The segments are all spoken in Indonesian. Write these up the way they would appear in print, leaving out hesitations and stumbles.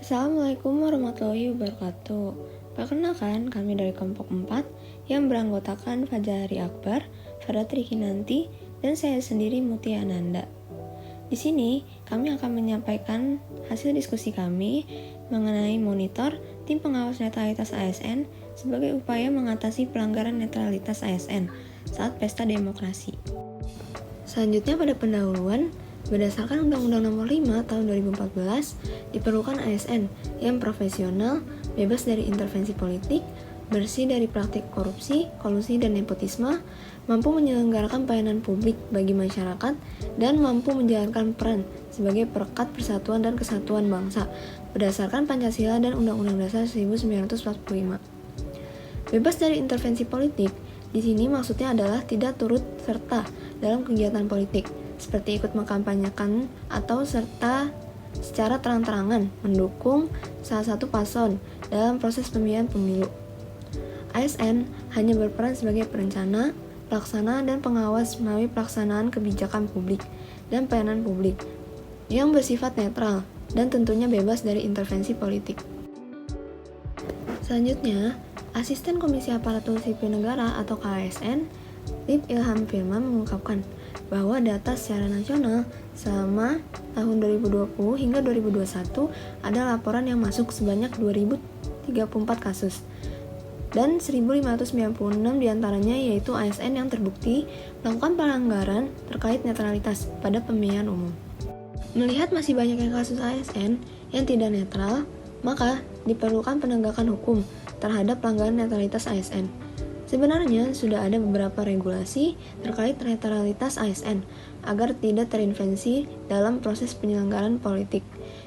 Assalamualaikum warahmatullahi wabarakatuh. Perkenalkan, kami dari kelompok 4 yang beranggotakan Fajari Akbar, Farah Trikinanti, dan saya sendiri Mutia Ananda. Di sini, kami akan menyampaikan hasil diskusi kami mengenai monitor tim pengawas netralitas ASN sebagai upaya mengatasi pelanggaran netralitas ASN saat pesta demokrasi. Selanjutnya pada pendahuluan, berdasarkan Undang-Undang Nomor 5 Tahun 2014, diperlukan ASN yang profesional, bebas dari intervensi politik, bersih dari praktik korupsi, kolusi, dan nepotisme, mampu menyelenggarakan pelayanan publik bagi masyarakat, dan mampu menjalankan peran sebagai perekat persatuan dan kesatuan bangsa berdasarkan Pancasila dan Undang-Undang Dasar 1945. Bebas dari intervensi politik, di sini maksudnya adalah tidak turut serta dalam kegiatan politik, seperti ikut mengkampanyekan atau serta secara terang-terangan mendukung salah satu paslon dalam proses pemilihan pemilu. ASN hanya berperan sebagai perencana, pelaksana, dan pengawas melalui pelaksanaan kebijakan publik dan pelayanan publik yang bersifat netral dan tentunya bebas dari intervensi politik. Selanjutnya, Asisten Komisi Aparatur Sipil Negara atau KASN, Lip Ilham Firman mengungkapkan bahwa data secara nasional selama tahun 2020 hingga 2021 ada laporan yang masuk sebanyak 2034 kasus dan 1596 diantaranya yaitu ASN yang terbukti melakukan pelanggaran terkait netralitas pada pemilihan umum. Melihat masih banyaknya kasus ASN yang tidak netral, maka diperlukan penegakan hukum terhadap pelanggaran netralitas ASN. Sebenarnya sudah ada beberapa regulasi terkait netralitas ASN agar tidak terintervensi dalam proses penyelenggaraan politik.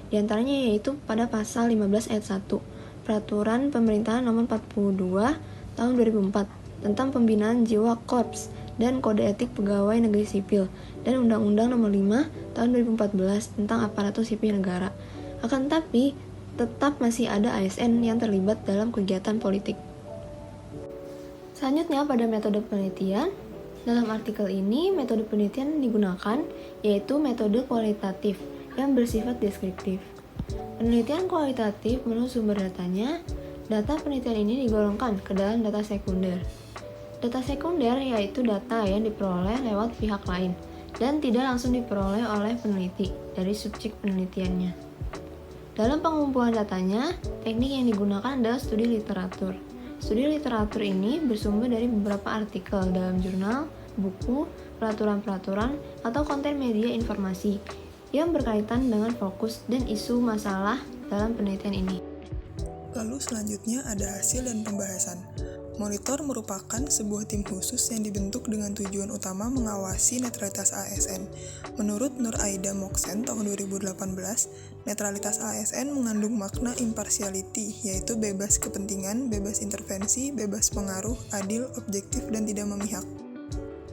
Di antaranya yaitu pada pasal 15 ayat 1 Peraturan Pemerintahan Nomor 42 Tahun 2004 tentang pembinaan jiwa korps dan kode etik pegawai negeri sipil dan Undang-Undang Nomor 5 Tahun 2014 tentang aparatur sipil negara. Akan tetapi, tetap masih ada ASN yang terlibat dalam kegiatan politik. Selanjutnya pada metode penelitian, dalam artikel ini metode penelitian digunakan yaitu metode kualitatif yang bersifat deskriptif. Penelitian kualitatif menurut sumber datanya, data penelitian ini digolongkan ke dalam data sekunder. Data sekunder yaitu data yang diperoleh lewat pihak lain dan tidak langsung diperoleh oleh peneliti dari subjek penelitiannya. Dalam pengumpulan datanya, teknik yang digunakan adalah studi literatur. Studi literatur ini bersumber dari beberapa artikel dalam jurnal, buku, peraturan-peraturan, atau konten media informasi yang berkaitan dengan fokus dan isu masalah dalam penelitian ini. Lalu selanjutnya ada hasil dan pembahasan. Monitor merupakan sebuah tim khusus yang dibentuk dengan tujuan utama mengawasi netralitas ASN. Menurut Nur Aida Moksen tahun 2018, netralitas ASN mengandung makna impartiality, yaitu bebas kepentingan, bebas intervensi, bebas pengaruh, adil, objektif, dan tidak memihak.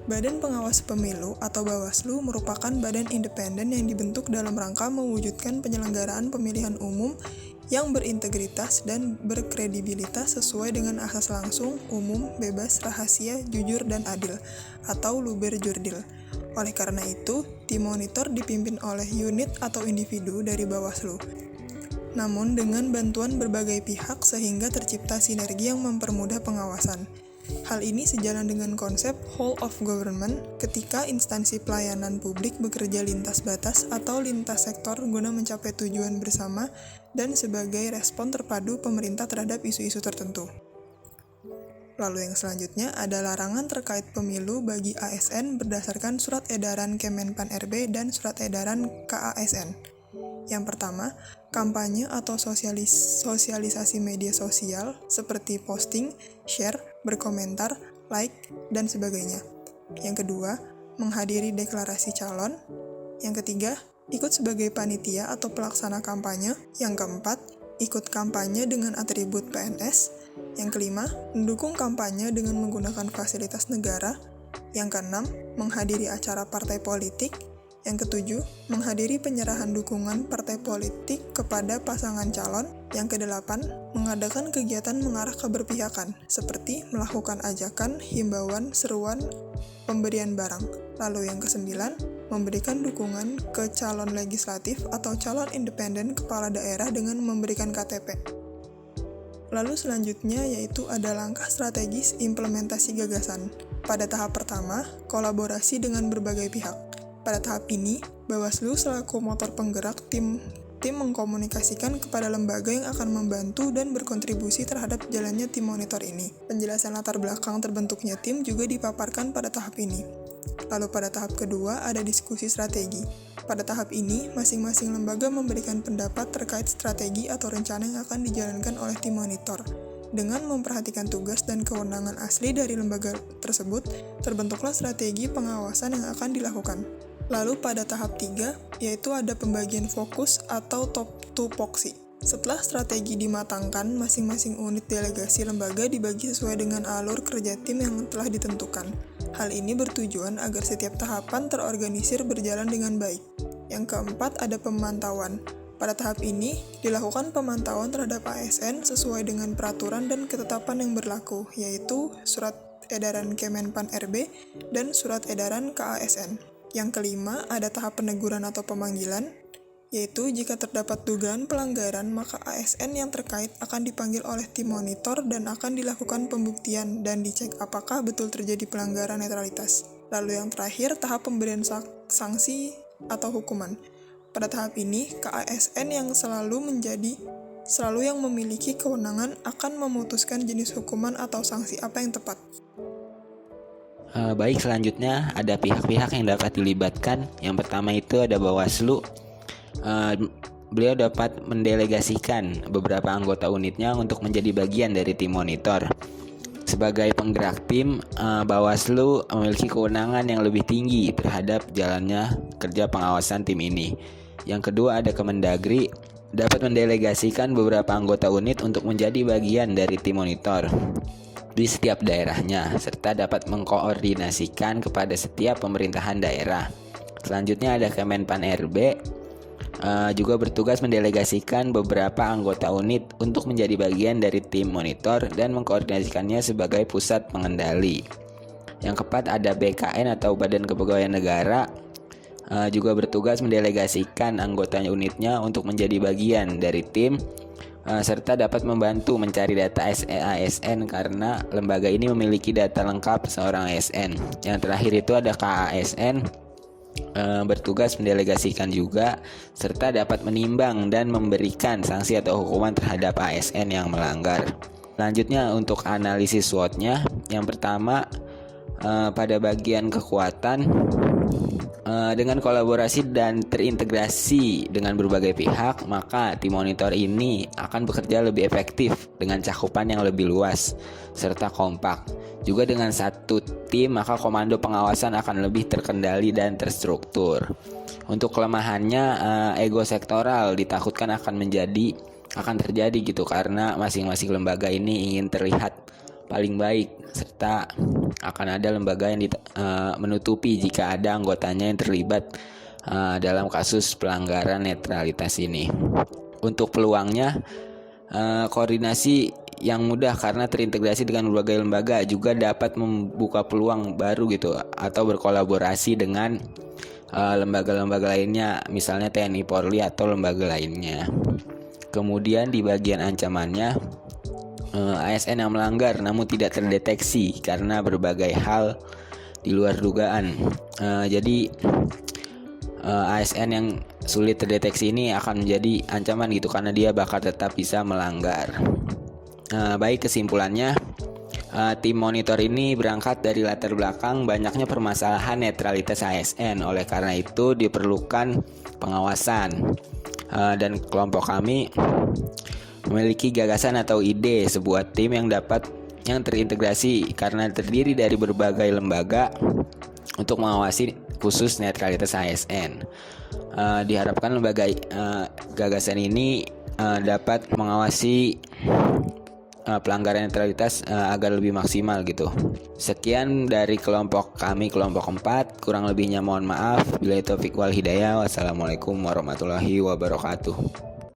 Badan Pengawas Pemilu atau Bawaslu merupakan badan independen yang dibentuk dalam rangka mewujudkan penyelenggaraan pemilihan umum yang berintegritas dan berkredibilitas sesuai dengan asas langsung, umum, bebas, rahasia, jujur, dan adil, atau luber jurdil. Oleh karena itu, tim monitor dipimpin oleh unit atau individu dari Bawaslu. Namun dengan bantuan berbagai pihak sehingga tercipta sinergi yang mempermudah pengawasan. Hal ini sejalan dengan konsep whole of government ketika instansi pelayanan publik bekerja lintas batas atau lintas sektor guna mencapai tujuan bersama dan sebagai respon terpadu pemerintah terhadap isu-isu tertentu. Lalu yang selanjutnya ada larangan terkait pemilu bagi ASN berdasarkan Surat Edaran Kemenpan RB dan Surat Edaran KASN. Yang pertama, kampanye atau sosialisasi media sosial seperti posting, share, berkomentar, like, dan sebagainya. Yang kedua, menghadiri deklarasi calon. Yang ketiga, ikut sebagai panitia atau pelaksana kampanye. Yang keempat, ikut kampanye dengan atribut PNS. Yang kelima, mendukung kampanye dengan menggunakan fasilitas negara. Yang keenam, menghadiri acara partai politik. Yang ketujuh, menghadiri penyerahan dukungan partai politik kepada pasangan calon. Yang kedelapan, mengadakan kegiatan mengarah keberpihakan, seperti melakukan ajakan, himbauan, seruan, pemberian barang. Lalu yang kesembilan, memberikan dukungan ke calon legislatif atau calon independen kepala daerah dengan memberikan KTP. Lalu selanjutnya yaitu ada langkah strategis implementasi gagasan. Pada tahap pertama, kolaborasi dengan berbagai pihak. Pada tahap ini, Bawaslu selaku motor penggerak tim mengkomunikasikan kepada lembaga yang akan membantu dan berkontribusi terhadap jalannya tim monitor ini. Penjelasan latar belakang terbentuknya tim juga dipaparkan pada tahap ini. Lalu pada tahap kedua ada diskusi strategi. Pada tahap ini, masing-masing lembaga memberikan pendapat terkait strategi atau rencana yang akan dijalankan oleh tim monitor. Dengan memperhatikan tugas dan kewenangan asli dari lembaga tersebut, terbentuklah strategi pengawasan yang akan dilakukan. Lalu pada tahap 3, yaitu ada pembagian fokus atau top tupoksi. Setelah strategi dimatangkan, masing-masing unit delegasi lembaga dibagi sesuai dengan alur kerja tim yang telah ditentukan. Hal ini bertujuan agar setiap tahapan terorganisir berjalan dengan baik. Yang keempat ada pemantauan. Pada tahap ini, dilakukan pemantauan terhadap ASN sesuai dengan peraturan dan ketetapan yang berlaku, yaitu Surat Edaran Kemenpan RB dan Surat Edaran KASN. Yang kelima, ada tahap peneguran atau pemanggilan, yaitu jika terdapat dugaan pelanggaran, maka ASN yang terkait akan dipanggil oleh tim monitor dan akan dilakukan pembuktian dan dicek apakah betul terjadi pelanggaran netralitas. Lalu yang terakhir, tahap pemberian sanksi atau hukuman. Pada tahap ini, KASN yang selalu yang memiliki kewenangan akan memutuskan jenis hukuman atau sanksi apa yang tepat. Baik, selanjutnya ada pihak-pihak yang dapat dilibatkan. Yang pertama itu ada Bawaslu. Beliau dapat mendelegasikan beberapa anggota unitnya untuk menjadi bagian dari tim monitor. Sebagai penggerak tim, Bawaslu memiliki kewenangan yang lebih tinggi terhadap jalannya kerja pengawasan tim ini. Yang kedua ada Kemendagri, dapat mendelegasikan beberapa anggota unit untuk menjadi bagian dari tim monitor di setiap daerahnya, serta dapat mengkoordinasikan kepada setiap pemerintahan daerah. Selanjutnya ada Kemenpan RB, juga bertugas mendelegasikan beberapa anggota unit untuk menjadi bagian dari tim monitor dan mengkoordinasikannya sebagai pusat pengendali. Yang keempat ada BKN atau Badan Kepegawaian Negara, juga bertugas mendelegasikan anggota unitnya untuk menjadi bagian dari tim, serta dapat membantu mencari data ASN karena lembaga ini memiliki data lengkap seorang ASN. Yang terakhir itu ada KASN, bertugas mendelegasikan juga serta dapat menimbang dan memberikan sanksi atau hukuman terhadap ASN yang melanggar. Selanjutnya untuk analisis SWOT-nya, yang pertama pada bagian kekuatan, dengan kolaborasi dan terintegrasi dengan berbagai pihak, maka tim monitor ini akan bekerja lebih efektif dengan cakupan yang lebih luas serta kompak. Juga dengan satu tim, maka komando pengawasan akan lebih terkendali dan terstruktur. Untuk kelemahannya, ego sektoral ditakutkan akan terjadi gitu, karena masing-masing lembaga ini ingin terlihat paling baik, serta akan ada lembaga yang menutupi jika ada anggotanya yang terlibat dalam kasus pelanggaran netralitas ini. Untuk peluangnya, koordinasi yang mudah karena terintegrasi dengan berbagai lembaga juga dapat membuka peluang baru gitu, atau berkolaborasi dengan lembaga-lembaga lainnya, misalnya TNI Polri atau lembaga lainnya. Kemudian di bagian ancamannya, ASN yang melanggar namun tidak terdeteksi karena berbagai hal di luar dugaan. Jadi ASN yang sulit terdeteksi ini akan menjadi ancaman gitu, karena dia bakal tetap bisa melanggar. Baik, kesimpulannya, tim monitor ini berangkat dari latar belakang banyaknya permasalahan netralitas ASN. Oleh karena itu diperlukan pengawasan, dan kelompok kami memiliki gagasan atau ide sebuah tim yang terintegrasi karena terdiri dari berbagai lembaga untuk mengawasi khusus netralitas ASN. Diharapkan lembaga gagasan ini dapat mengawasi pelanggaran netralitas agar lebih maksimal gitu. Sekian dari kelompok kami, kelompok 4. Kurang lebihnya mohon maaf. Billahi taufik wal hidayah. Wassalamualaikum warahmatullahi wabarakatuh.